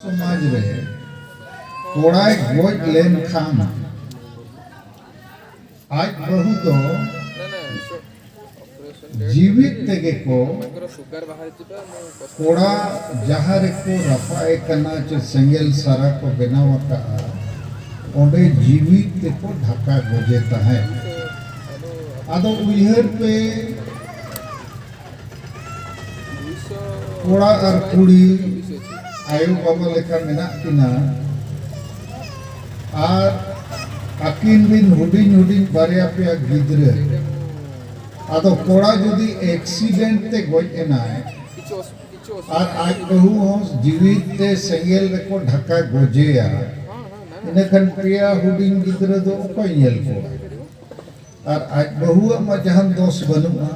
समाज रे कोड़ाई गोज लेन खान आज बहु तो जीवित तेगे को कोड़ा जहाँ रे को रफाए कना चे सेंगेल सारा को बनावता ओंडे जीवित ते को ढका गोजेता है आदो उइहर पे कोड़ा और कुड़ी आयु बाबा लेखा मेना किना और अकिन बिन हुडिन हुडिन बारिया पे गिद्रे आदो कोड़ा जुदी एक्सीडेंट ते गोज एनाय और आज बहु हों जीवित ते सेंगेल रे को ढका गोजेया इनखन पिया हुडिन गिद्रे दो उपाय नेल को और आज बहु मा जहां दोष बनुआ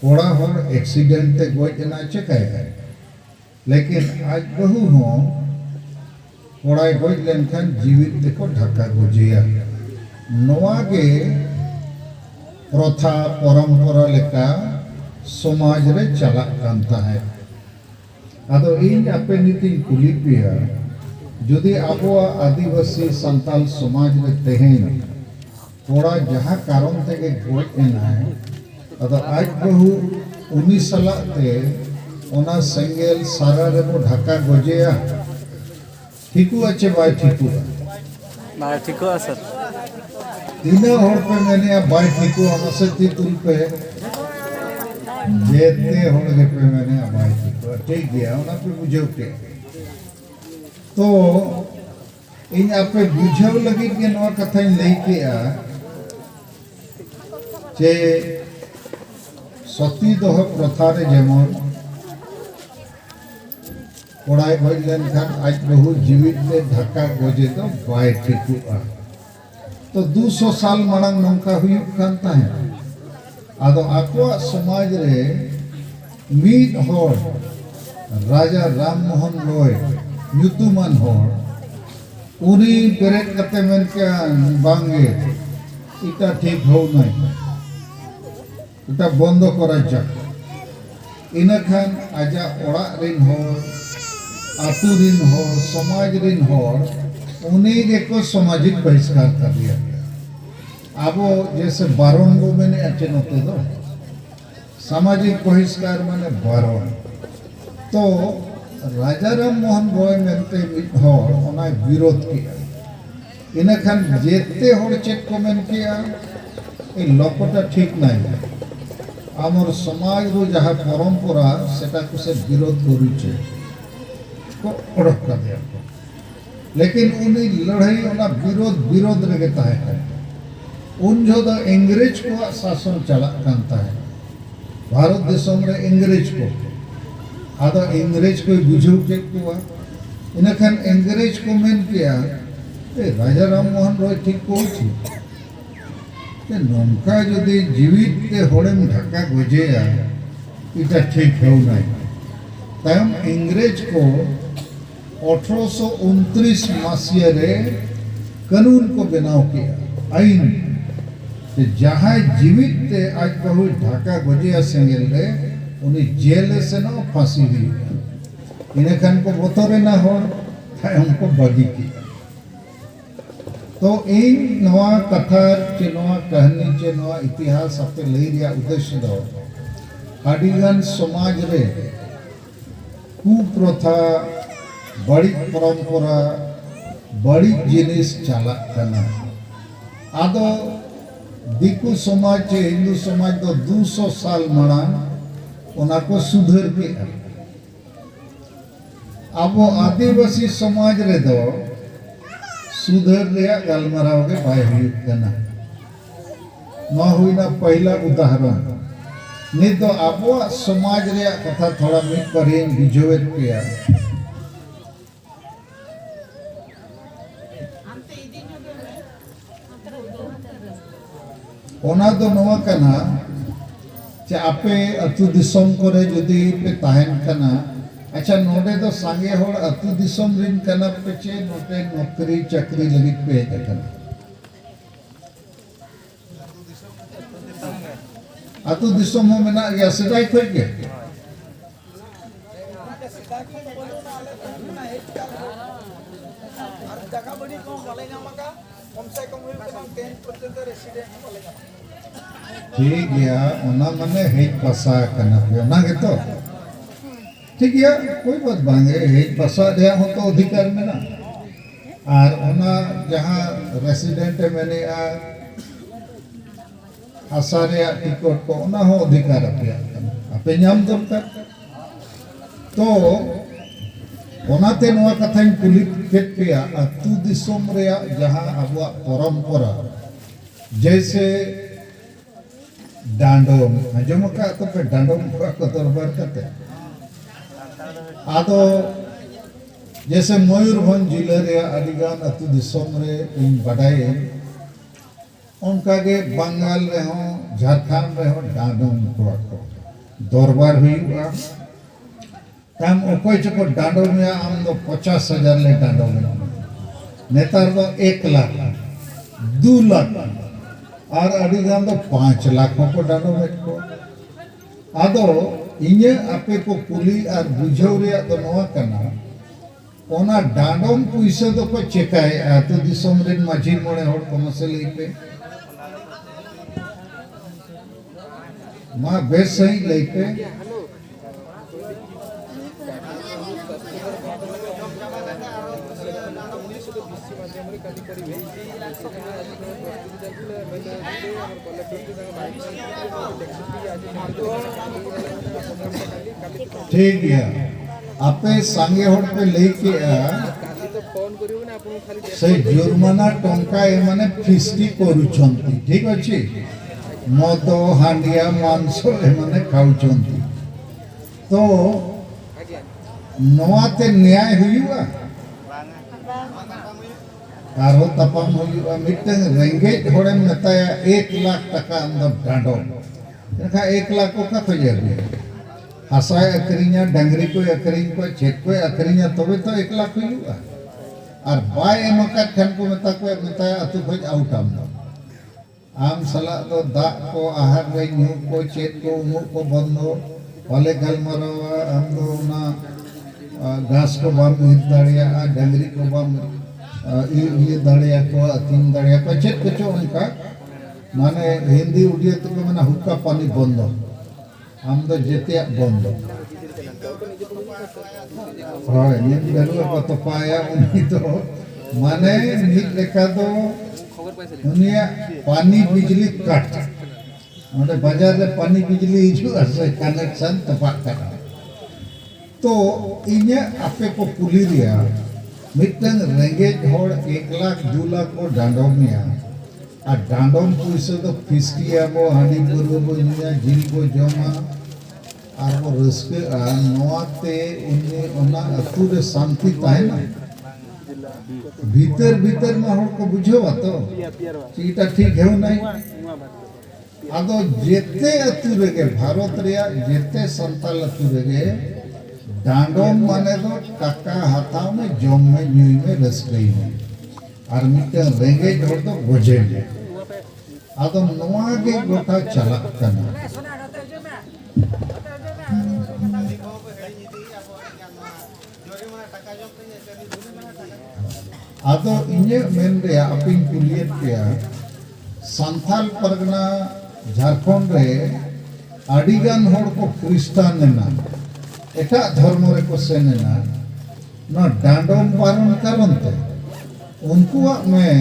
कोड़ा होर एक्सीडेंट ते गोज एना चकाय है लेकिन आज बहु हों कोड़ा गोज लेनखन जीवित ते को ढका गोजेया नोआ के प्रथा परंपरा लेका समाज रे चला कांता है आदो इन आपे नीति कुली पिया जुदी आबो आदिवासी संताल समाज रे तेहेन कोड़ा जहाँ कारण ते के गोज एना है अदो आज बहु उनी सलाते ओना सेंगेल सारा रे को ढका गोजेया ठीकु अच्छे बाय ठीकु सर तीनों होड़ पे मैंने बाय ठीकु हमसे तुल पे जेते होड़ के पे मैंने बाय ठीकु ठीक गया ओना पे बुझो के तो इन आपे बुझाव लगी के नवा कथा नहीं किया जे सती दोह प्रथा रे जेमन कोड़ाई गोज लेनखान आज बहु जीवित ते ढका गोजे तो बाय ठीकुआ तो 200 साल मांग नौका हुई कांता है आदो आको समाज रे मीत होड़ राजा राम मोहन रॉय ᱧᱩᱛᱩᱢᱟᱱ होड़ उनी बेरेट कते मेन के बांगे इटा ठीक हो नहीं इटा बंद करा जा इनखान आजा ओड़ा रिन होड़ आतु रिन होड़ समाज रिन होड़ उन्हीं के को सामाजिक बहिष्कार कर दिया आबो जैसे बारण को मैंने अच्छे नोते दो सामाजिक बहिष्कार माने बारण तो राजा राम मोहन रॉय मेनते होड़ ओना विरोध किया इनखान जेते होड़ चेक को मेन किया ए लोकटा ठीक नहीं आमर समाज रो जहाँ परंपरा सेटा को से विरोध करूचे को ओडक कर दिया लेकिन उन्हीं लड़ाई उना विरोध रगे ताहे है उन जो द अंग्रेज को शासन चला कांता है भारत देशों में अंग्रेज को आधा अंग्रेज को बुझो के कुआ इनखान अंग्रेज को मेन किया ए राजा राम मोहन रॉय ठीक को छी ते नौका यदि जीवित के होड़े में ढका गोजेया इटा ठीक है नहीं तम अंग्रेज को 1829 मसीहा रे कानून को बनाव किया आईन कि जहाँ जीवित ते आज बहु ढाका गोजिया सेंगेल रे उन्हें जेल से ना फांसी दी इनखान को बतौरे ना हो हमको बगी किया तो इन नवा कथा चे नवा कहानी चे नवा इतिहास आपे लई रिया उद्देश्य दो आदिगान समाज रे कुप्रथा बड़ी परंपरा बड़ी जिनिस चला करना आदो दिकु समाज चे हिंदू समाज दो 200 साल मांग ओना को सुधर के अब आदिवासी समाज रे दो सुधर रिया गलमराव के बाय हुई करना न हुई ना पहला उदाहरण नहीं तो अब समाज रे कथा थोड़ा मिट करें बिजोवेट किया ओना दो नवा कना चे आपे अतु दिसम करे जदि पे ताहेन कना अच्छा नोडे दो सांगे होड़ अतु दिसम रिन कना पे चे नोटे नौकरी चक्री लगी पे कना अतु दिसम हो मेना या सदाई खोज के जगह बड़ी को वाले नामका कम से कम हुई कम 10% रेसिडेंट वाले नाम ठीक गया ओना मने हेज बसा कना पे ओना के तो ठीक गया कोई बात बांगे हेज बसा दिया हो तो अधिकार में ना और ओना जहां रेसिडेंट मैंने आसारे टिकट को ओना हो अधिकार पे आपे नाम दरकार तो ओनाते नोआ कथाइन कुली केट पेया अतु दिसोम रेया जहां अबुआ परंपरा जैसे डांडोम आजम का तो पे डांडोम को दरबार करते आदो जैसे मयूरभंज जिले रे अडिगान अतु दिसोम रे इन बडाई उनका के बंगाल रे हो झारखंड रे हो डांडोम को दरबार हुआ तम ओकोय चको डांडो में आम दो 50,000 ले डांडो में नेतार दो 1 लाख 2 लाख और अडिगान दो 5 लाख को डांडो में को आदो इने आपे को पुली और बुझौ रे दो नवा करना ओना डांडोम पुइसे दो को चेकाय तो दिसोम रे माझी मोणे होड़ कोमसे लेपे मा बेस सही लेपे ठीक है आपे सांगे होड़ पे लेके से जुर्माना टंका ए माने फिस्टी करूछंती ठीक अछि मद हांडिया मांस ए माने खाउछंती तो नोआते न्याय हुआ आरो तपाम हुआ मिटन रेंगेज होड़े मेताया 1 लाख टका अंदर डांडो एखा 1 लाख को का खोजे हसाय अकरिया डंगरी को अकरिन को छेक को अकरिया तबे तो 1 लाख हुआ और बाय एमका खन को मेताया अतु खोज आउट आम सला तो दा को आहार रे न्यू को चेक को मु को बंदो वाले गलमरवा हम दो ना घास को बाम हित दाड़िया डंगरी को बाम ये दाड़िया को तीन दाड़िया को चेक कुछ उनका माने हिंदी उड़िया तो माने हुक्का पानी बंद हम तो जेते बंद हां नींद बेलुआ को तो पाया उन्हीं तो माने नींद लेका तो उनिया पानी बिजली काट मतलब बाजार में पानी बिजली हिजू से कनेक्शन तपा करा तो इने आपे को पुली दिया मिटन रेंगेज होड़ 1 लाख 2 लाख को डांडोम में आ डांडोम पुइसे तो फिस्टिया को हानी गुरु को निया जिल को जमा और वो रस्के नोआते उन्हें ओना अतुरे शांति ताहे ना भीतर भीतर में होड़ को बुझो तो चीटा ठीक है नहीं आदो जेते अतुरे के भारत रिया जेते संताल अतुरे के डांडोम माने दो टाका हाथाव में जम में न्यूई में रसकई में और मिटे रेंगे जोड़ तो गोजे में आदो नोआ के गोटा चलक करना आदो इन्हे मेन रे अपिन कुलियत किया संथाल परगना झारखंड रे अडिगान होड़ को क्रिस्तान ना एटा धर्म रे को सेनेना ना डांडोम पारण करनते उनको में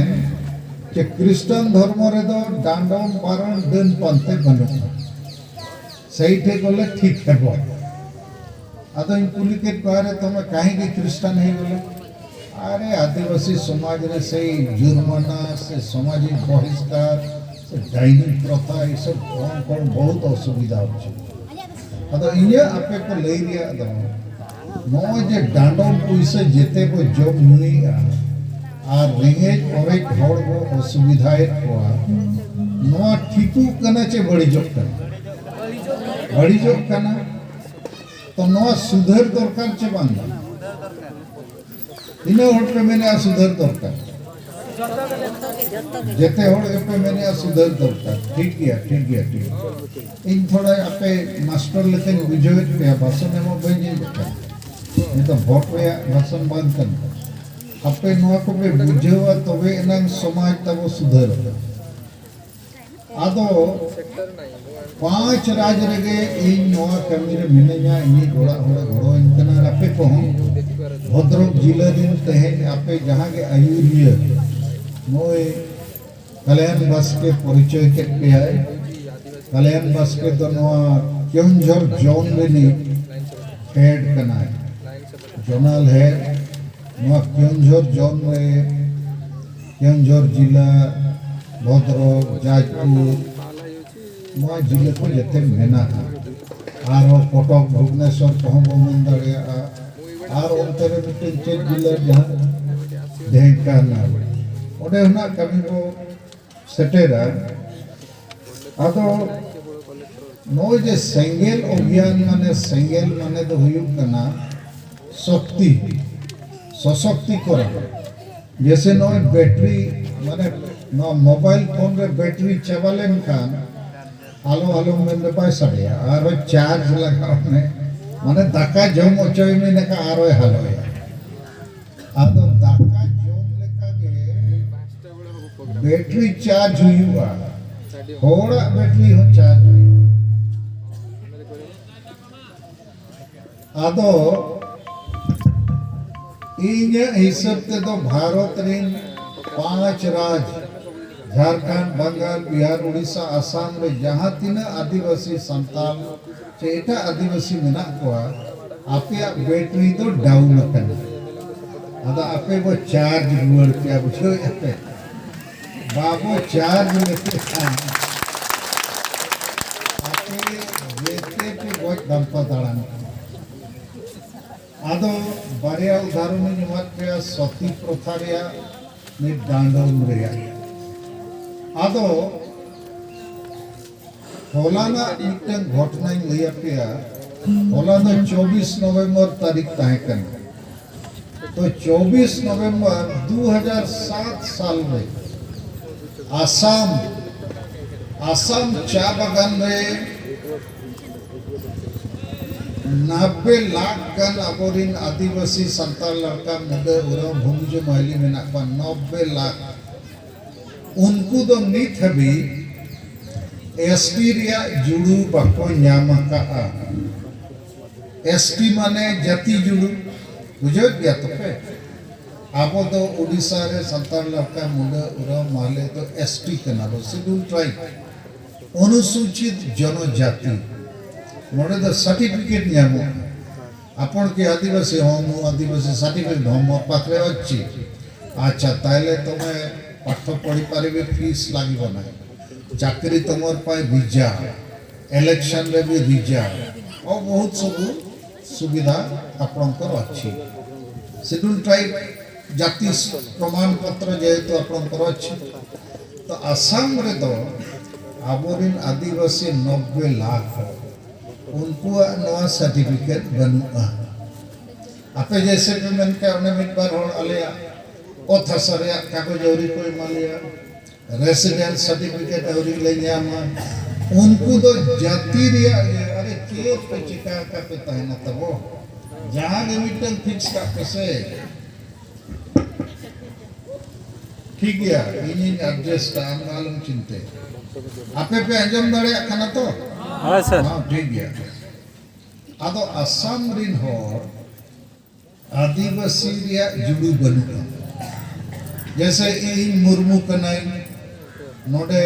के क्रिश्चियन धर्म रे दो डांडोम पारण दिन पंते बनो सही थे बोले ठीक है बो आदो इन पुली के बारे तो मैं काहे के क्रिश्चियन है बोले अरे आदिवासी समाज रे से जुर्माना से सामाजिक बहिष्कार से डाइनिंग प्रथा ये सब कौन बहुत असुविधा होची अदो इने आपे को ले लिया दो नो जे डांडोम पुइसे जेते को जॉब नुई आ रेंगेज ओरेक होड़ को असुविधाए को नो ठीकू कना चे बड़ी जॉब कना तो नो सुधर दरकार चे बांधा इने होड़ पे मैंने सुधर दरकार जेते होड़ पे मैंने सुधर दरकार ठीक है इन थोड़ा आपे मास्टर लेकिन बुझोत पे भाषण में भेजे ये तो वोट पे भाषण बंद करना अपे नोआ को पे बुझेवा तबे एनांग समाज तब सुधर आदो 5 राज रेगे इन नोआ कमी रे मिनेजा इनी गोड़ा होड़ा गोड़ो इनकना अपे को भद्रक जिला दिन तहेन अपे जहां के आयुर्य नोए कल्याण बस के परिचय के पे है कल्याण बस के तो नोआ केउंझर जोन में हेड कना है जोनल है नोआ केउंझर जोन में केउंझर जिला भद्रक जाजपुर नोआ जिले को जते मेना आरो कटक भुवनेश्वर को बमन दाड़िया आर अंतर मिटे चेक जिला जहां ढेंकानाल ओडे हुना कमी को सेटेरा आदो नो जे सेंगेल अभियान माने तो हुयुक कना शक्ति सशक्तिकरण जैसे नो बैटरी माने नो मोबाइल फोन रे बैटरी चाबालेन खान आलो आलो में पाय सड़िया आरो चार्ज लगाने माने दाका जम ओचोय में नका आरो हालोय आदो दाका जम लेका के बैटरी चार्ज हुयुआ होड़ा बैटरी हो चार्ज आदो इन्या हिसाब ते तो भारत रिन 5 राज झारखंड बंगाल बिहार उड़ीसा आसाम रे जहां तीना आदिवासी संतान चेटा आदिवासी मेना कोआ आपे बैटरी तो डाउन कन आदा आपे वो चार्ज रुअर के बुझो आपे बाबू चार्ज लेते आपे जेते पे बहुत दंपा दाड़ान आदो बारिया उदाहरण निमत पे सती प्रथा रिया ने डांडोम रिया आदो होलाना मिटन घटना लैया पे होलाना 24 नवंबर तारीख ताहेकन तो 24 नवंबर 2007 साल में आसाम चा बागान में 90 लाख गन अबोरिन आदिवासी संताल लड़का मुंडे उरा भूमिजो महली में नापा 90 लाख उनको तो नित हबी एसटी रिया जुड़ू बको न्यामा का एसटी माने जाति जुड़ू बुझो गया तो पे आबो तो उड़ीसा रे संताल लड़का मुंडे उरा माले तो एसटी कनालो शेड्यूल ट्राइब अनुसूचित जनजाति मोड़े तो सर्टिफिकेट न्यामो आपण के आदिवासी हम आदिवासी सर्टिफिकेट हम पाखरे अच्छी अच्छा ताइले तुमे पाठ पढ़ी पारिबे फीस लागिबो ना चाकरी तुमर पाए वीजा इलेक्शन रे भी वीजा और बहुत सब सुविधा आपनकर अच्छी शेड्यूल ट्राइब जाति प्रमाण पत्र जेहेतु आपनकर अच्छी तो आसाम रे तो आबोरिन आदिवासी 90 लाख उनको नवा सर्टिफिकेट बनुआ आपे जैसे पे मन के उन्हें मिट बार होड़ आलिया ओ थसरिया कागज औरी कोई मालिया रेसिडेंस सर्टिफिकेट औरी ले न्यामा उनको तो जाति रिया अरे के पे चिका का पे तहना तबो जहां लिमिटन फिक्स का पैसे ठीक है इन्हीं एड्रेस का मालूम चिंते आपे पे अंजम दाड़े खाना तो हाँ सर हाँ ठीक है आदो असम रिन हो आदिवासी रिया जुड़ू बनु जैसे इन मुर्मू कनाई नोडे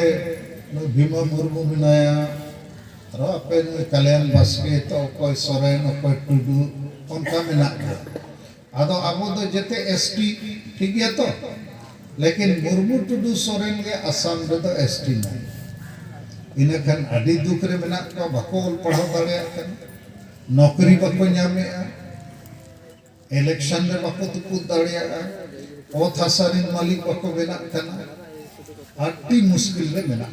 नो भीमा मुर्मू मिनाया रो अपे नो कल्याण बसके तो कोई सोरेन कोई टुडू उनका मिना आदो आबो तो जते एसटी ठीक है तो लेकिन मुर्मू टुडू सोरेन के असम रे तो एसटी नहीं इनखान अड़ी दुख रे मेना को बाको पढ़ाव दाड़े नौकरी बाको नामे इलेक्शन रे बाको तुकु दाड़े ओथ हसारिन मालिक बाको बेना कना अति मुश्किल रे मेना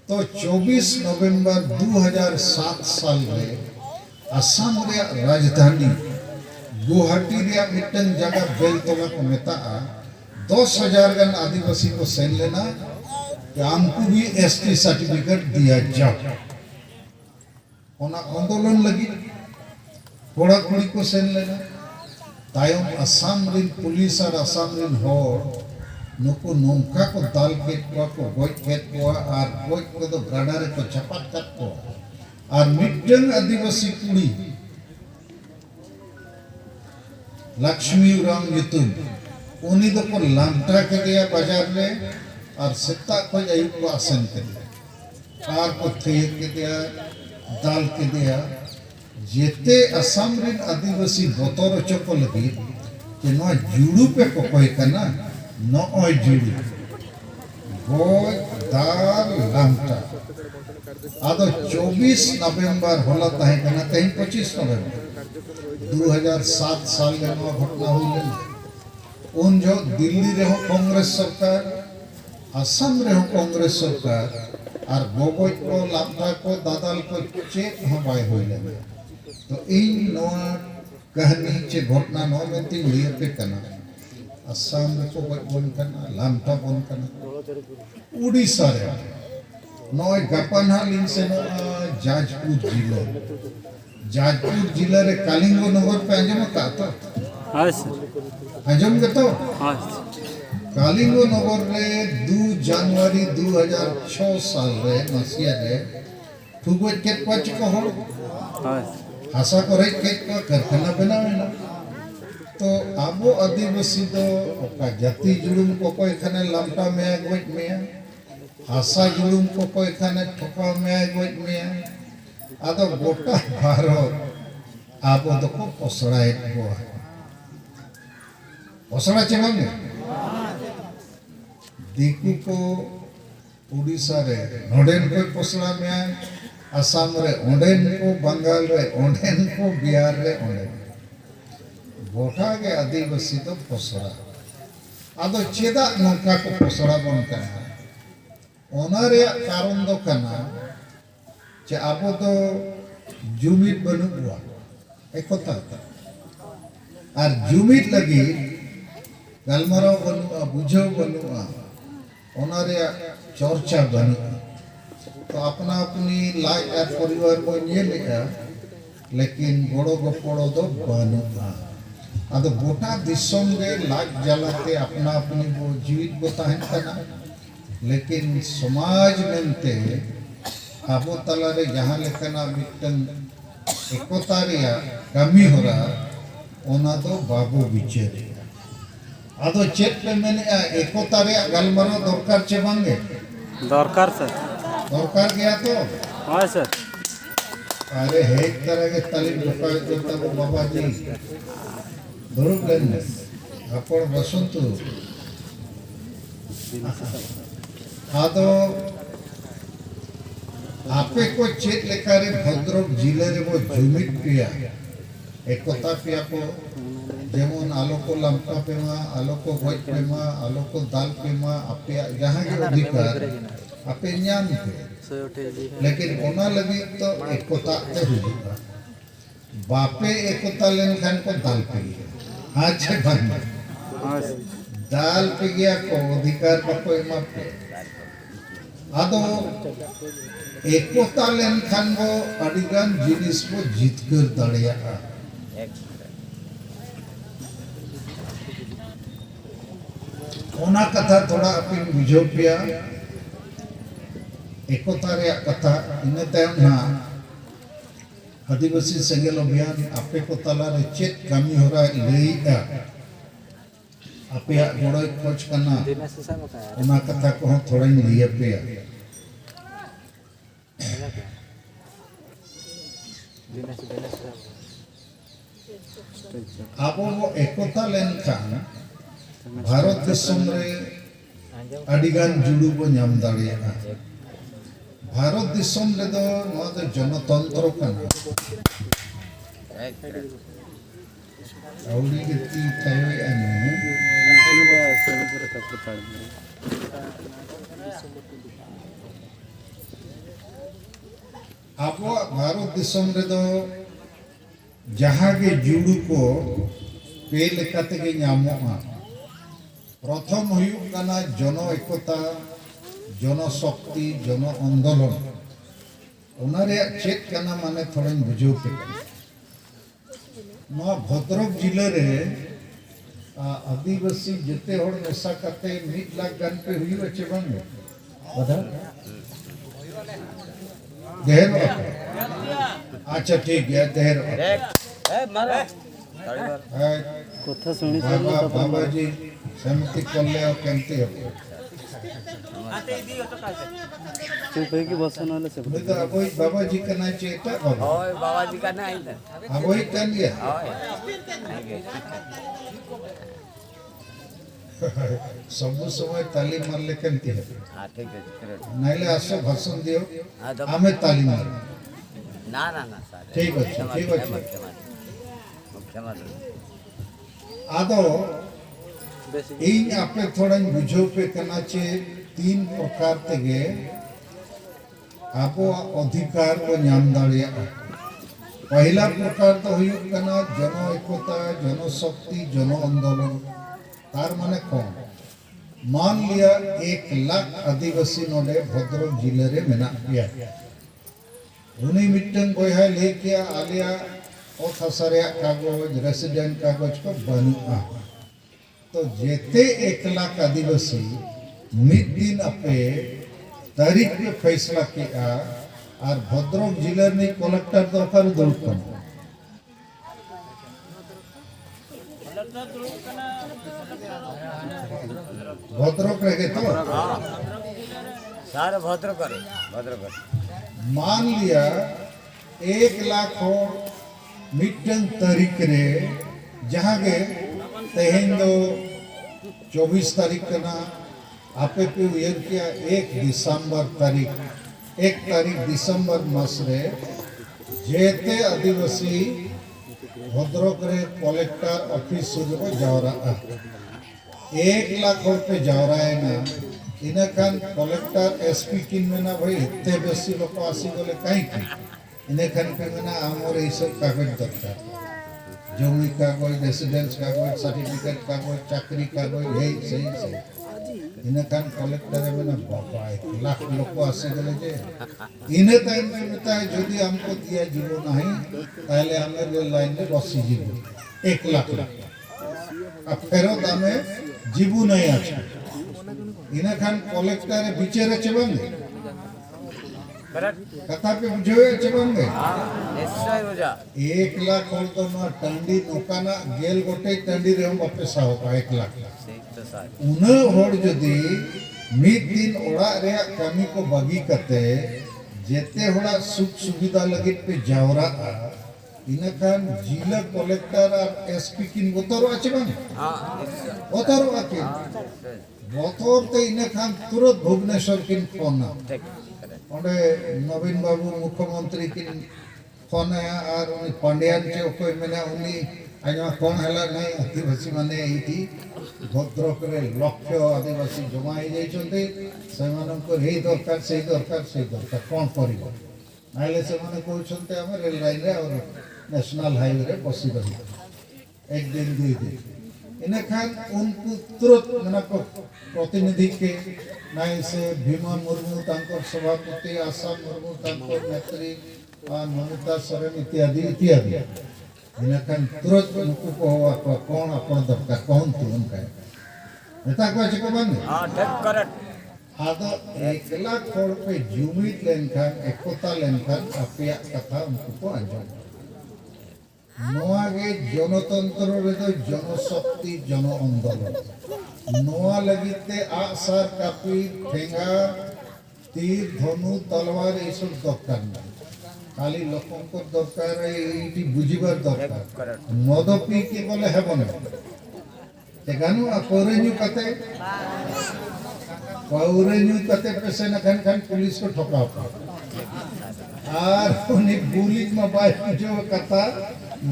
तो 24 नवंबर 2007 साल में असम रे राजधानी गुवाहाटी रे मिटन जगह बेलतोला को मेता 10,000 गन आदिवासी को सेन लेना हमको भी एसटी सर्टिफिकेट दिया जाओ आंदोलन लगी थोड़ा कुड़ी को सेन लेना तायम आसाम रिन पुलिस और आसाम रिन होर नुकु नौका को दाल के को गोज के और गोज को तो गाड़ा रे को चपात कट को और मिट्टन आदिवासी कुड़ी लक्ष्मी उराम युतुम उन्हीं दो को लांटा के दिया बाजार में और सित्ता को यही को आसन के दिया कार को थेर के दिया दाल के दिया जेते असम रिन आदिवासी बोतोर चोको लगी कि नौ जुड़ू पे को कोई करना नौ जुड़ू गोज दाल लांटा आदो 24 नवंबर होला ताहे करना कहीं 25 नवंबर 2007 साल में नौ घटना हुई उन जो दिल्ली रे हो कांग्रेस सरकार असम रे हो कांग्रेस सरकार और गोगोज को लांटा को दादाल को चेक हो बाय होई ले तो इन नोआ कहानी चे घटना नो में तीन लिया पे करना असम को बन करना लांटा बन करना उड़ीसा रे नोए गपना लिंग से नो जाजपुर जिला रे कालिंगो नगर पे अंजम का तो हाँ सर अंजम के तो हाँ कालिंगो नगर रे 2 जनवरी 2006 साल रे मसिया रे ठुगोज के पच को हो हाँ आशा करे के कारखाना बनावेना तो आबो आदिवासी दो ओका जाति जुड़ुम को कोई खाने लांटा में गोज में आशा जुड़ुम को कोई खाने ठोका में गोज में आदो गोटा भारत आबो दो को पोसड़ाए को पोसड़ा चेंगे दिकु को उड़ीसा रे नोडेन को पोसड़ा में आसाम रे ओंडेन को बंगाल रे ओंडेन को बिहार रे ओंडेन गोटा के आदिवासी तो पोसड़ा आदो चेदा नौका को पोसड़ा बन करना ओना रे कारण दो करना चे आबो तो जुमित बनुआ एक होता और जुमित लगी गलमराव बनुआ बुझो बनुआ ओना रे चर्चा बनुआ तो अपना अपनी लाइफ और परिवार को ये लिखा लेकिन गोड़ो गोपड़ो दो बनुआ आदो गोटा दिसोम रे लाग जलाते अपना अपनी वो जीवित को ताहन करना लेकिन समाज मेंते आबो तला रे जहाँ लेकना मिटन एकोता रेया कमी हो रहा ओना दो बाबू बिचेरे आदो चेक पे मैंने एकोता रे गलमरो दरकार चे बांगे दरकार सर दरकार गया तो हाँ सर अरे है एक तरह के तालीम रुपा करता वो बाबा जी धरुप लेने अपन बसंतु आदो आपे को चेक लेकारे भद्रक जिले रे वो जुमित पिया एकता पिया को जेमन आलो को लंका पेमा आलो को गोज पेमा आलो को दाल पेमा आपे जहाँ के अधिकार आपे न्याम पे लेकिन ओना लगी तो एकता ते हुआ बापे एकता लेन खान को दाल पे हाँ छे भाई दाल पे गया को अधिकार बापो इमा पे आदो एकता लेन खान को अडिगान जिनिस को जीत कर दड़िया ओना कथा थोड़ा अपन बुझो पिया एकता रे कथा इन तायम ना आदिवासी सेंगेल अभियान आपे को तला रे चेत कमी हो रहा लेईआ आपे गोड़ो खोज करना ओना कथा को थोड़ा ही लिया पिया आबो वो एकता लेन खान भारत देशम रे अडिगान जुड़ू को नाम दाड़िया भारत देशम रे दो नवा दो जनतंत्र कना औली के ती थायो आने आबो भारत देशम रे दो जहाँ के जुड़ू को पे लेकाते के नामोआ प्रथम हुयु कना जन एकता जन शक्ति जन आंदोलन उनारे चेक कना माने थोड़ा बुझो पे नवा भद्रक जिले रे आदिवासी जिते होड़ मेसा करते 1 लाख गन पे हुई बच्चे बन गए बता देर अच्छा ठीक है देर कथा शुणी बाबा बाबा जी सहमति करले और केमती हो चुप है कि बस ना से मैं तो अबोई बाबा जी का ना चेता बाबा ओए बाबा जी का नहीं था अबोई कर लिया सब समय ताली मारले केमती है हां ठीक है करेक्ट नाइले आसो भाषण दियो हां तो हमें ताली मार ना ना ना सारे ठीक है मुख्यमंत्री आदो इन आपे थोड़ा बुझो पे करना चाहिए 3 प्रकार तेगे आपो अधिकार को नाम दाड़िया पहला प्रकार तो हुई कना जन एकता जनशक्ति जन आंदोलन तार माने कौन मान लिया 1 लाख आदिवासी नोडे भद्रक जिले रे मेना गया उन्हीं मिट्टन बया लेके आलिया और खसरिया कागज रेसिडेंट कागज को बनुआ तो जेते 1 लाख आदिवासी मिड दिन अपे तारीख पे फैसला किया और भद्रक जिले में कलेक्टर दरकार दुर्कन भद्रक रहे तो सारे भद्र करे मान लिया 1 लाख हो मिटन तारीख रे जहाँ के तेहन दो 24 तारीख ना आपे पे उयर किया 1 तारीख दिसंबर मास रे जेते आदिवासी भद्रक रे कलेक्टर ऑफिस को जावरा 1 लाख पे जावरा है ना इना खान कलेक्टर एसपी किन में ना भाई इतने बेसी लोग आसी बोले कहीं इन्हें खान पे में ना आमोर ये सब कागज दरकार जमी कागज रेसिडेंस कागज सर्टिफिकेट कागज चाकरी कागज यही सही इन्हें खान कलेक्टर में ना बाबा 1 लाख लोग आसी बोले जे इन्हें टाइम में मिलता है यदि हमको दिया जीवो नहीं पहले हमें रेल लाइन में बसी जीवो 1 लाख अब फेरो दामे जीवो नहीं अच्छा इन्हें खान कलेक्टर बिचेरे चबंगे कथा पे बुझे चबंगे निश्चय हो जा 1 लाख और तो ना टंडी नोकाना गेल गोटे टंडी रे हम वापस आओ 1 लाख उन्हें होड़ जदी मिद दिन ओड़ा रे कमी को बगी करते जेते होड़ा सुख सुविधा लगे पे जावरा इन्हें खान जिला कलेक्टर और एसपी किन बोतरो अच्छे बने हां बोतरो आके बोतोर ते इन्हें खान तुरंत भुवनेश्वर किन फोन ओंडे नवीन बाबू मुख्यमंत्री किन फोन आया और उन्हें पांड्यान चे कोई मैंने उन्हें आया कौन हला नहीं आदिवासी माने इटी भद्रक रे लक्ष्य आदिवासी जमाई जाई चंदे सेमानन को हे दरकार से कौन करिवो नाइले से माने कोइ चंते हम रेल लाइन रे और नेशनल हाईवे रे बसी रही 1 दिन 2 दिन इन्हें खान उनको तुरंत मना को प्रतिनिधि के नाई से भीमा मुर्मू तांकर सभापति आशा मुर्मू तांकर नेत्री नमिता सोरेन इत्यादि इन्हें खान तुरंत उनको को कौन अपन दरकार कौन तू उनका नेता को अच्छे को बंद हां ठीक करेक्ट आदो 1 लाख खोड़ पे जुमित लेनखान एकता लेनखान अपिया कथा उनको को अंजाम नोआगे जनतंत्र रे तो जनशक्ति जन आंदोलन नोआ लगिते आसार कापी ठेंगा तीर धनु तलवार ये सब दरकार नहीं खाली लोकों को दरकार है इटी बुझिबार दरकार मद पी के बोले हेबन ते गानु पौरेन्यू कते पैसे न खान पुलिस को ठोकाव और उन्हें बुलिक में बाइक जो कथा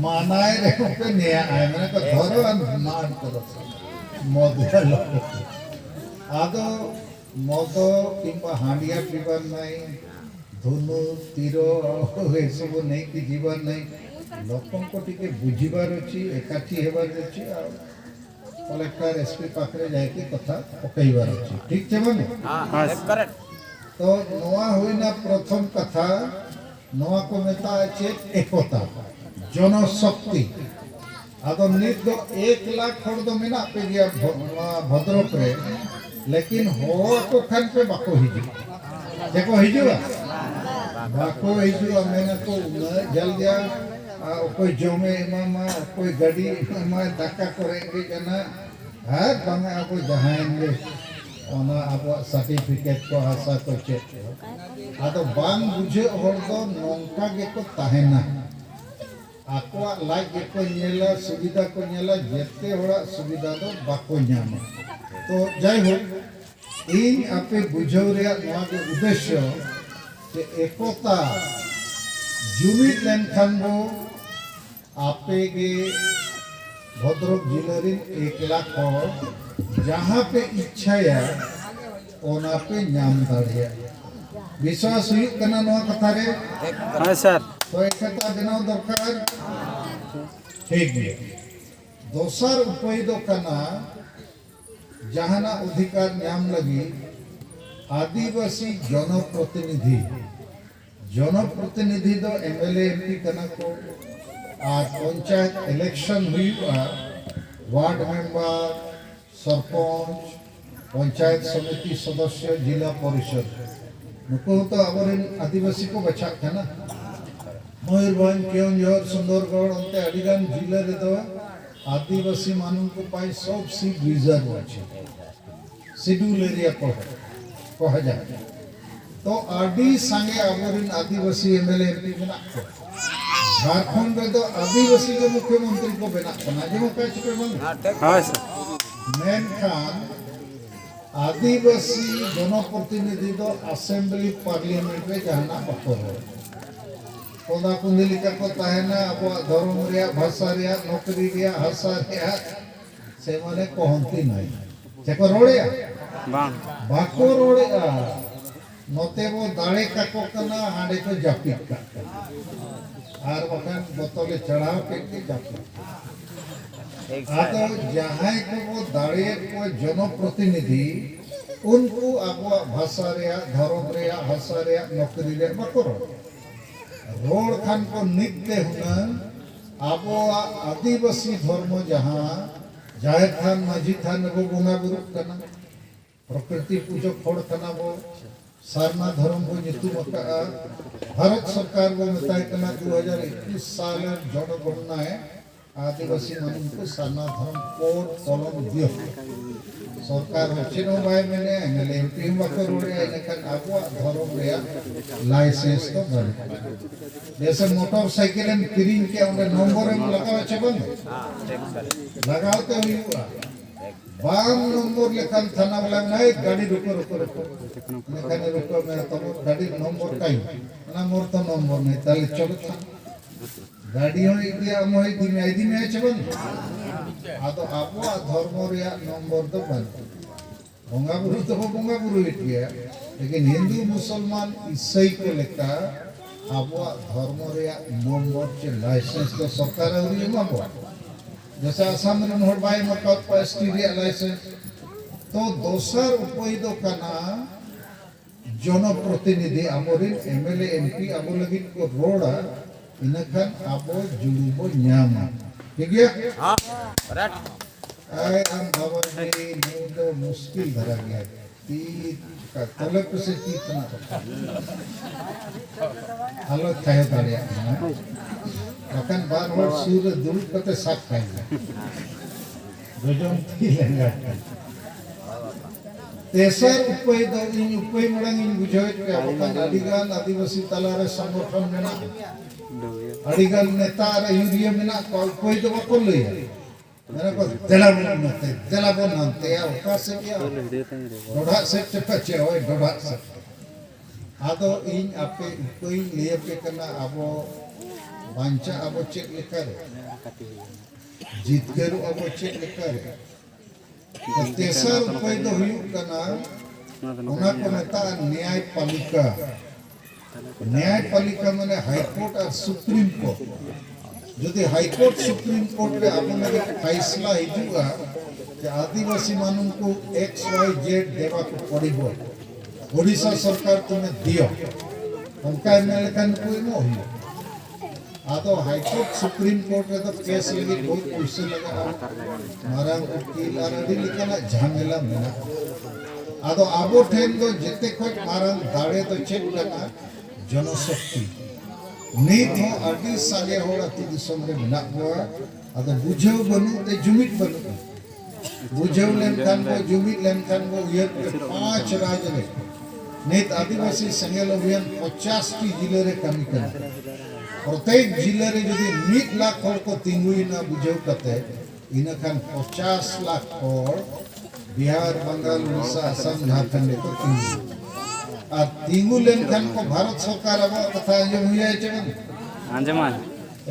मानाए रे पे नया आए मैंने को धरो मान करो मदुआ आदो मद किंबा हांडिया पीबार नहीं धनु तीर ए सब नहीं कि जीवन नहीं लोकों को टिके बुझिबार अछि एकाठी हेबार अछि कलेक्टर एसपी पाखरे जाय के कथा पकईबार अछि ठीक छे माने हां करेक्ट तो नोआ होइना प्रथम कथा नोआ को नेता अछि एकता जनशक्ति आदो नित दो 1 लाख हर दो मेना पे गया भद्रक रे लेकिन हो को खान पे बाको हिजु देखो हिजुआ बाको हिजुआ मेना को जल गया कोई जमे इमामा कोई गाड़ी इमामा दाका करेंगे जना हां बांगा अब जहांगे ओना अब सर्टिफिकेट को हासा को चेक आदो बांग बुझे हर दो नोंका गे को ताहेना आकवा लाइक गे को नेला सुविधा को नेला जेते होड़ा सुविधा दो बाको न्यामा तो जय हो इन आपे बुझौ रे नवा के उद्देश्य जे एकता जुमित लेनखान बो आपे गे भद्रक जिला रे 1 लाख हर जहाँ पे इच्छा है ओना पे नाम दाड़िया विश्वास हुई कना नवा कथा रे हाँ सर तो एकता बनाव दरकार ठीक है दोसर उपाय दो कना जहाना अधिकार नाम लगी आदिवासी जनप्रतिनिधि दो एमएलए एमपी कना को आज पंचायत इलेक्शन हुई वार्ड मेंबर सरपंच पंचायत समिति सदस्य जिला परिषद नुको तो आबरेन आदिवासी को बचा था ना मयूरभंज केओंझर सुंदरगढ़ अंते अडिगान जिला रे दो आदिवासी मानन को पाई सब सीट रिजर्व अछि शेड्यूल एरिया को कहा जाए तो आडी संगे आबरेन आदिवासी एमएलए एमपी बना झारखंड रे तो आदिवासी के मुख्यमंत्री को बना बना जो कह चुके बंद हाँ सर मेनखान आदिवासी जनप्रतिनिधि दो असेंबली पार्लियामेंट में जहाना बको कोदा कुंडलिका को ताहेना अब धर्म रे भाषा रे नौकरी रे भाषा रे से माने कहंती नहीं जेको रोड़िया बाको रोड़िया नते वो दाड़े काको कना हांडे को जापी का आर बखान बोतले चढ़ाव के जापी आदो जहां को वो दाड़े को जनप्रतिनिधि उनको अब भाषा रे धर्म रे भाषा रे नौकरी रे बको रोड खान को नित्य हुना अब आदिवासी धर्म जहां जाहिर थान माझी थान वो बोंगा बुरु कना प्रकृति पूजक होड़ कना वो सारना धर्म को नितुम का भारत सरकार वो बताए कना 2021 साल जनगणना है आदिवासी मानन को सारना धर्म कोड कलम दियो सरकार होचिनो बाय मैंने एमएलए एमपी मको रोड़े इनका आगो धर्म रे लाइसेंस तो बन जैसे मोटरसाइकिल में किरिंग के उनके नंबर में लगावे छे बंद लगाते हुआ बाम नंबर लेखन थाना वाला नहीं गाड़ी रुको लेखन रुको मेरा तो गाड़ी नंबर काई ना मोर तो नंबर नहीं ताले चलो गाड़ी हो दिया हम होई दिन में छे बंद आदो आबो धर्म रे नंबर तो बन बोंगा बुरु इटिया लेकिन हिंदू मुसलमान ईसाई को लेका आबो धर्म रे नंबर के लाइसेंस तो सरकार रे माबो जैसे आसाम रे नोट बाय मकत पास्टी रे लाइसेंस तो दोसर उपाय दो कना जनप्रतिनिधि आमोरिन एमएलए एमपी आबो लगी को रोड़ा इनखान आबो जुलुबो न्यामा ठीक है हाँ करेक्ट आए हम भवन में नहीं तो मुश्किल धरा गया ती का तलब से कितना हालत खाया ताड़िया अकन बार बार सूर दूर कते साथ खाएगा रोजम थी लेंगा तेसर उपाय दो इन उपाय मड़ंग इन बुझावे के अकन अडिगान आदिवासी तलारे संगठन में ना अडिगान नेता रे यूरिया में ना कोई तो बको ले मेरे को दिला बनते या उका से क्या डोडा से चपचे होय डोडा से आदो इन आपे कोई लिए पे करना आबो बांचा आबो चेक लेकर जीत करू आबो चेक लेकर तो तेसर उपाय तो हुई करना उना को नेता न्यायपालिका माने हाई कोर्ट और सुप्रीम कोर्ट यदि हाई कोर्ट सुप्रीम कोर्ट रे आपन लगे फैसला हिजुआ कि आदिवासी मानन को XYZ देवा को पड़िबो ओडिशा सरकार तुम्हें दियो उनका में लेखन कोई न होई आदो हाईकोर्ट सुप्रीम कोर्ट रे तो केस लगी बहुत पैसे लगा मारांग वकील और अड़ी लेकाना झमेला मेना आदो आबो ठेन दो जेते खोज मारांग दाड़े तो चेक लगा जनशक्ति नीत हो अड़ी सागे होड़ अति दिसम रे मेना हुआ आदो बुझेव बनु ते जुमित बनु बुझेव लेनखान को जुमित लेनखान को ये 5 राज्य रे नीत आदिवासी संगेल अभियान 50 टी जिले रे कमी कर प्रत्येक जिले रे यदि 1 लाख हर को तिंगुइना बुझेव कते इना खान 50 लाख हर बिहार बंगाल उड़ीसा असम झारखंड को तिंगु आ तिंगु लेनखान को भारत सरकार अब कथा अंजम हुई है चेन अंजमान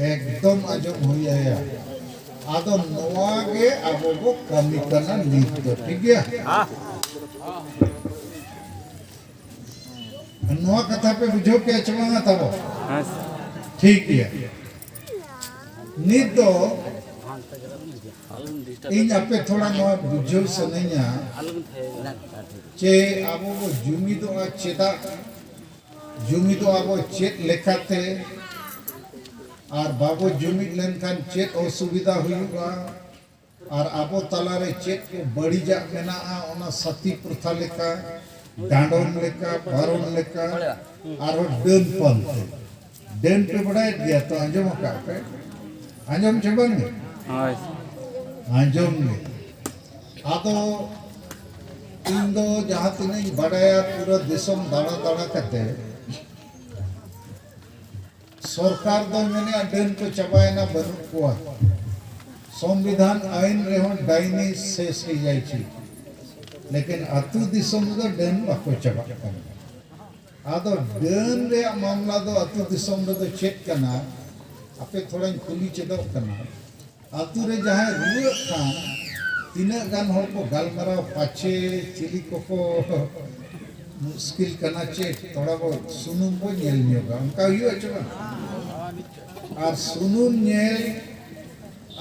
एकदम अंजम हुई है आदो नोआ के अब वो कमी करना नीत तो ठीक है नोआ कथा पे बुझो के चमंगा था वो हाँ ठीक है नीत तो इन आपे थोड़ा नोआ बुझो सनैया चे अब वो जुमिदो चेदा जुमिदो अब चेत लेखाते और बाबो जुमिद लेनखान चेत असुविधा हुआ और आबो तलारे चेत को बड़ी जा मेना ओना सती प्रथा लेका डांडोन लेका बारोन लेका और डन पंथे डन पे बढ़ाया दिया तो अंजम का पे अंजम चबन हाँ अंजम ने आदो इन दो जहाँ तिने बढ़ाया पूरा देशम दाड़ा दाड़ा करते सरकार दो मैंने डन को चबाए ना बनु कुआ संविधान आईन रेहन डाइनी शेष हो जाए छी लेकिन अतु दिसम दो डन बाको चबा आदो डन रे मामला दो अतु दिसम दो चेक करना आपे थोड़ा खुली चेदो करना अतु रे जहां रुए खान तीना गान हर को गालमरा पाछे चिली को मुश्किल करना चेक थोड़ा बहुत सुनुम को नेल नियोगा उनका हुआ चला और सुनुम नेल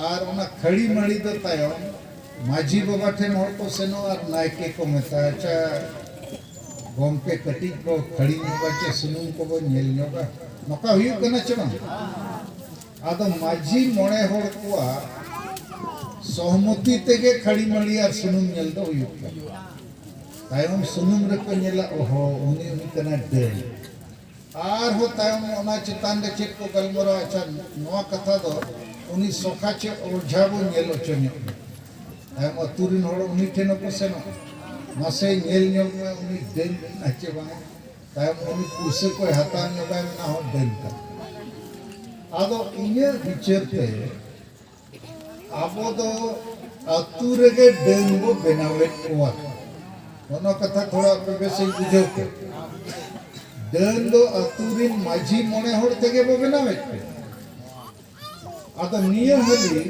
और उना खड़ी मड़ी दो तायो माझी बाबा ठेन हर को सेनो और नायके को मेता अच्छा गोम के कटी को खड़ी नियोगा सुनुम को वो नेल नियोगा नका हुआ करना चला आदो माझी मोड़े हर को सहमति तेगे खड़ी मड़ी और सुनुम नेल दो हुआ तायम सुनुम रखो नेला ओहो उनी उनी कना डर आर हो तायम ओना चितान रे चेक को गलमरा अच्छा नवा कथा दो उनी सोखा चे ओझाबो नेलो चन्यो तायम अतुरिन होड़ उनी ठेनो को सेनो मासे नेल न्यो उनी डेन नाचे बाय तायम उनी पुसे को हता न्यो बाय ना हो डेन का आदो इने विचरते आबो दो अतुरे के डेन वो बनावे कोआ दोनों कथा थोड़ा बेसे बुझो के डन दो अतुरिन माझी मोने होड़ तेगे बो बनावे आदो नियम हली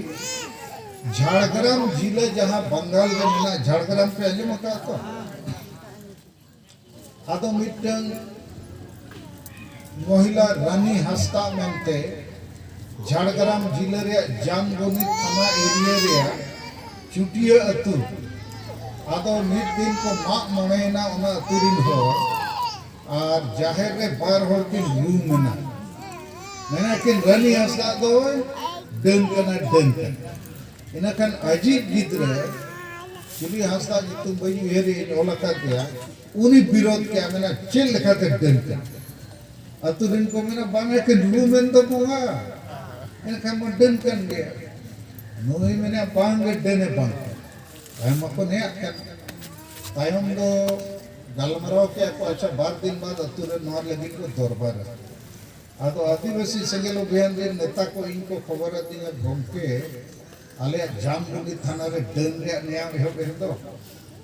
झाड़ग्राम जिले जहां बंगाल में मिला झाड़ग्राम पे अंजम का तो आदो मिटन महिला रानी हस्ता मेंते झाड़ग्राम जिले रे जामगोनी थाना एरिया रे चुटिया अतु आदो मिट दिन को माक मनेना उना अतुरिन हो और जाहिर रे बार होड़ की लू मेना कि रानी हस्ता दो डन कना इना खान अजीत गिद्रे चिली हस्ता तुम बई हेरी ओला कर दिया उनी विरोध के मेना चेल लेखा ते डन अतुरिन को मेना बांगे के लू मेन तो बुआ इना खान म डन कन गया नोई मेना बांगे डने बांग हम को ने तायम दो गलमराव के को अच्छा 12 दिन बाद अतुरे नॉर लगी को दरबार आदो आदिवासी संगेल अभियान रे नेता को इनको खबर दिया घोमके आले जामगुनी थाना रे डन रे न्याय हो बे दो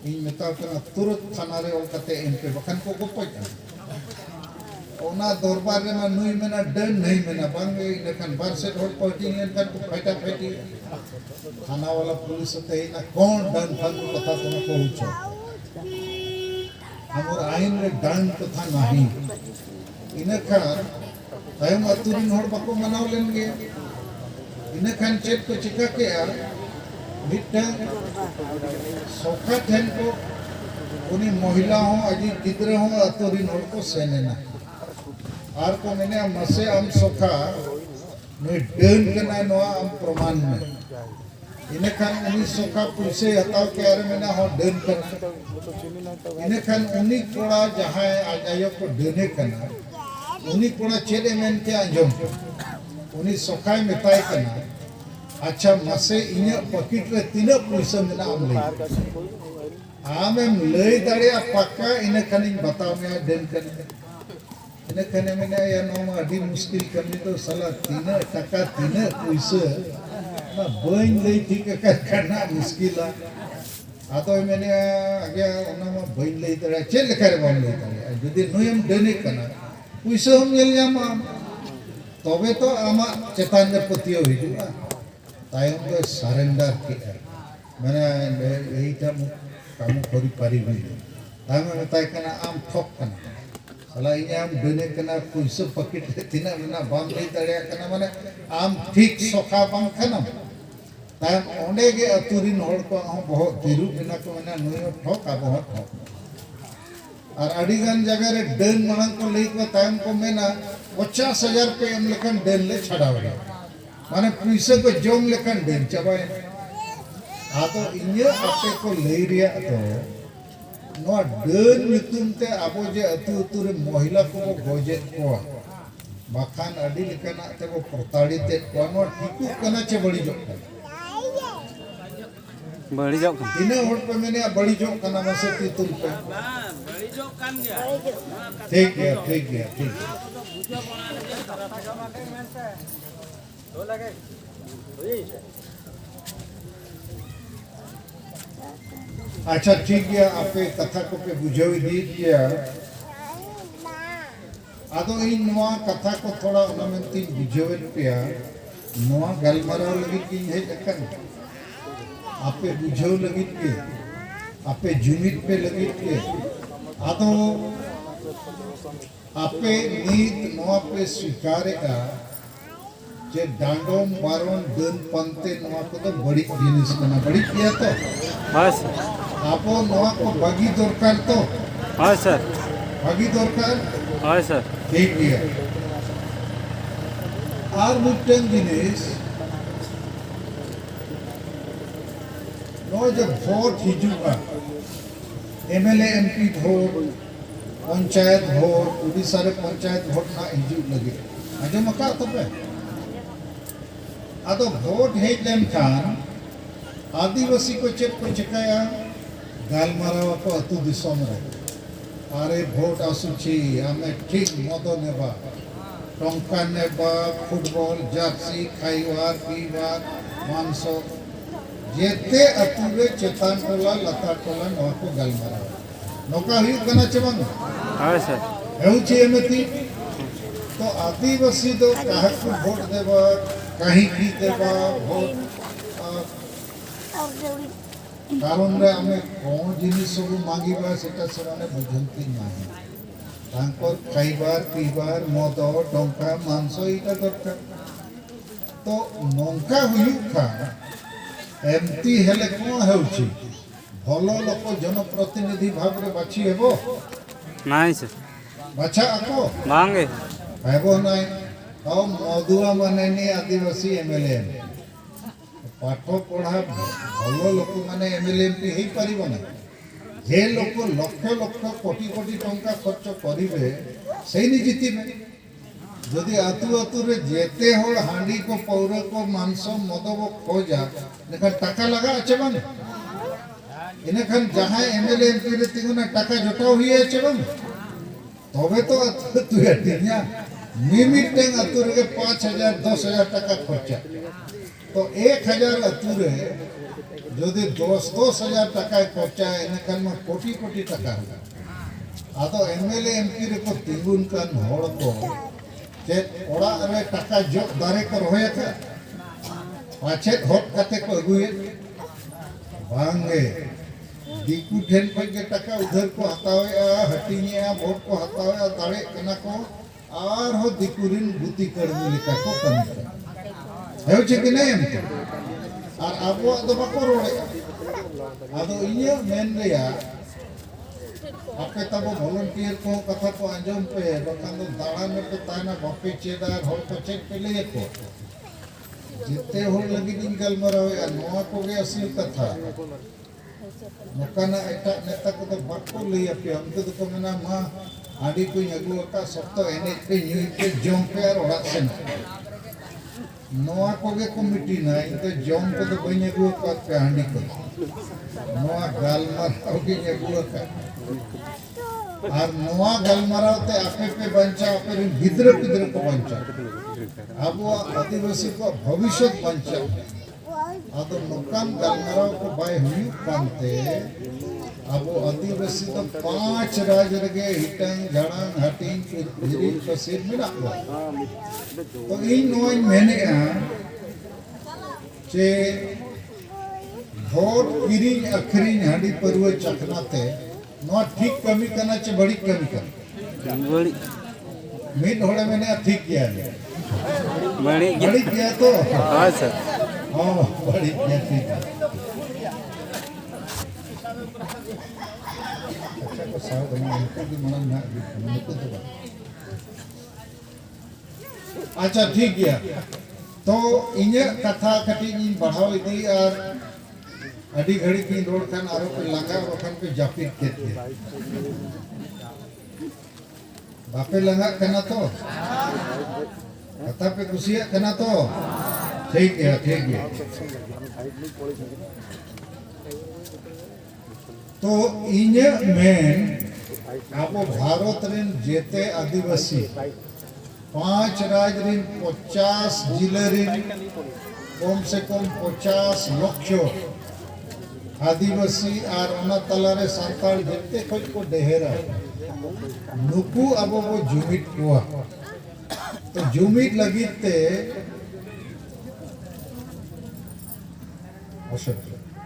इन नेता को तुरंत थाना रे ओलकते एमपी बखन को गोपय ओना दरबार रे मा नुई मेना डन नहीं मेना बांगे लेकिन बार से रोड पार्टी ने कर को फाइटा फाइटी थाना वाला पुलिस ते ना कौन डन फन कथा तुम पहुंचो हमर आईन रे डन कथा नहीं इने खान तायम अतुरिन होड़ बको मनाव लेनगे इने खान चेक को चिका के आ मिटन सोखा ठेन को उनी महिला हो अजी गिद्रे हो अतुरिन होड़ को सेनेना आर को मैंने मसे हम सोखा नुई डन कना नोआ आम प्रमाण में इने खान उनी सोखा पुलिसे हताव के आरे में ना हो डन कना इने खान उनी कोड़ा जहां आयो को डने कना उनी कोड़ा चेले में के आंजम उनी सोखाय मेताय कना अच्छा मसे इने पॉकेट रे तीना पैसा में ना आम ले आमें लई दाड़े पक्का इने खानी बताओ में डन कना इने खाने में ना या नो अभी मुश्किल कमी तो साला तीना टका तीना पैसा ना बन लई ठीक करना मुश्किल है आतो मैंने आगे उन्हें में बन लई दाड़े चल करे बन लई दाड़े यदि नोयम डने कना पैसा हम ले जामा तबे तो आमा चेतान में पतियो हिजुआ तायम तो सरेंडर किया मैंने यही था काम करी पारी भी तायम में बताया कना आम ठोक कना साला इने आम डने कना पैसा पॉकेट रे तिना बिना बांग लई दाड़े कना माने आम ठीक सोखा बांग कना तायम ओंडे गे अतुरिन होड़ को हम बहुत दिरु बिना को मैंने नोयो ठोक आ बहुत ठोक और अड़ीगन जगह रे डन मणंग को लई को तायम को मेना 50,000 पे हम लेकन डन ले छड़ावे माने पैसे को जोम लेकन डन चबाए आ तो इने आपे को लई रिया तो नो डन मितुम ते आबो जे अतु अतु रे महिला को गोजे को बाखान अडी लेकन ते को प्रताड़ित ते को नो ठीकु कना चे बड़ी जो बड़ी जाओ इने होड़ पे मैंने बड़ी जो कना मसे ती तुम पे बड़ी जो कान गया ठीक है ठीक है ठीक तो लगे अच्छा ठीक है आपे कथा को पे बुझावी दी दिया आदो इन नवा कथा को थोड़ा उनमेंती बुझावे पिया नवा गलमराव लगी की है जकन आपे बुझाव लगी के आपे जुमित पे लगी के आदो आपे नीत नवा पे स्वीकारेगा जे डांडोम बारों दन पंते नवा को तो बड़ी जिनिस कना बड़ी किया तो बस आपो नवा को बागी दरकार तो हाँ सर बागी दरकार हाँ सर ठीक है आर मुट्टन जिनिस नो जब वोट हिजुगा MLA MP vote panchayat vote Orissa रे पंचायत वोट ना हिजु लगे आजम का तबे आदो वोट हेज लेन खान आदिवासी को चेक को चिकाया गालमाराव को अतु दिसोम रे आरे वोट आसुची आमे ठीक मदो नेबा टंका नेबा फुटबॉल जर्सी खाइवार पीवार मांसो जेते अतु रे चेतान टोला लता टोला नवा को गालमाराव नौका हुई कना चबंग हाँ सर हेउची एमती तो आदिवासी दो काहे को वोट देबा कहीं की देबा वोट कारण रे हमें कौन जिनिस सब मांगीबा सेटा सराने बुझंती नाही तांकर खाइबार पीबार मद टंका मांस इटा दरकार तो नौका हुई खा एमती हेले कोन हेउची भलो लोक जनप्रतिनिधि भाव रे बाछी हेबो नहीं सर बाछा आको मांगे हेबो नाही तो मधुआ माने आदिवासी एमएलए पाठ पढ़ा भल लोक मैंने एमएलए एमपी हो पार ना जे लोक लक्ष लक्ष कोटी कोटी टंका खर्च करेंगे से जीतबे जदि आतु आतु रे जेते होड़ हांडी को पौर को मांस मद को खोजा इनखान टाका लगा अच्छे बन इनखान जहाँ एमएलए एमपी रे तिगुना टाका जोटाव हुई अच्छे बन तबे तो आतु हटिया मिमिटें आतु रे 5,000 10,000 टाका खर्चा तो 1,000 अतु रे जदि 10,000 टाका खर्चा इनखान में कोटी कोटी टाका आदो एमएलए एमपी रे को तिगुन कान होड़ को जे ओड़ा रे टाका जो दारे को रोया था पाछे होट काते को अगुए बांगे दीकू ठेन पे के टाका उधर को हतावे हटिनिया वोट को हतावे दाड़े कना को आर हो दीकुरिन बुद्धि करने लिखा को कमी है छे कि नहीं हमको और अब वो तो बको रोड़े आदो इये मेन रेया आपे तब वॉलंटियर को कथा को आंजम पे बखान दो दाड़ान में पे ताना बापे चेदार हर को चेक पे ले को जिते हो लगी दिन गलमराव या नोआ को गे असल कथा नकाना एटा नेता को तो बाको ले पे हमको तो मेना मा आड़ी को अगु का सप्तो एने पे न्यू पे जों पे और ओड़ा से नोआ को गे कमिटी ना इनके जों को तो बई अगु का पे हांडी को नोआ गलमराव के अगु का और नोआ गलमराव ते आपे पे बंचा आपे गिद्र पिद्र को बंचा अब वो आदिवासी को भविष्य बंचा अब नोकान गलमराव को बाय हुई कांते अब वो आदिवासी तो 5 राज रगे हिटंग झड़ंग हटिंग हिरी कसीर मिला को तो इन नोइन मैंने चे भोट किरिंग अखरिंग हांडी परवे चखनाते नो ठीक कमी करना चे बड़ी कमी कर बड़ी मिट होड़े मैंने ठीक किया है बड़ी बड़ी किया तो हाँ सर हाँ बड़ी किया ठीक है अच्छा को साथ में उनको भी मना ना उनको तो अच्छा ठीक किया तो इन्हें कथा कटी इन बढ़ाओ इधर और अड़ी घड़ी की रोड खान आरो पे लंगा वखन पे जापित केते बापे लंगा कना तो कथा पे खुशिया कना तो ठीक है तो इन्हें मेन आपो भारत रेन जेते आदिवासी 5 राज रेन 50 जिले रेन कम से कम 50 लक्ष आदिवासी और ओना तलारे सांताल जेते खोज को डेहरा नुकु अब वो जुमिट हुआ तो जुमिट लगी ते अशोक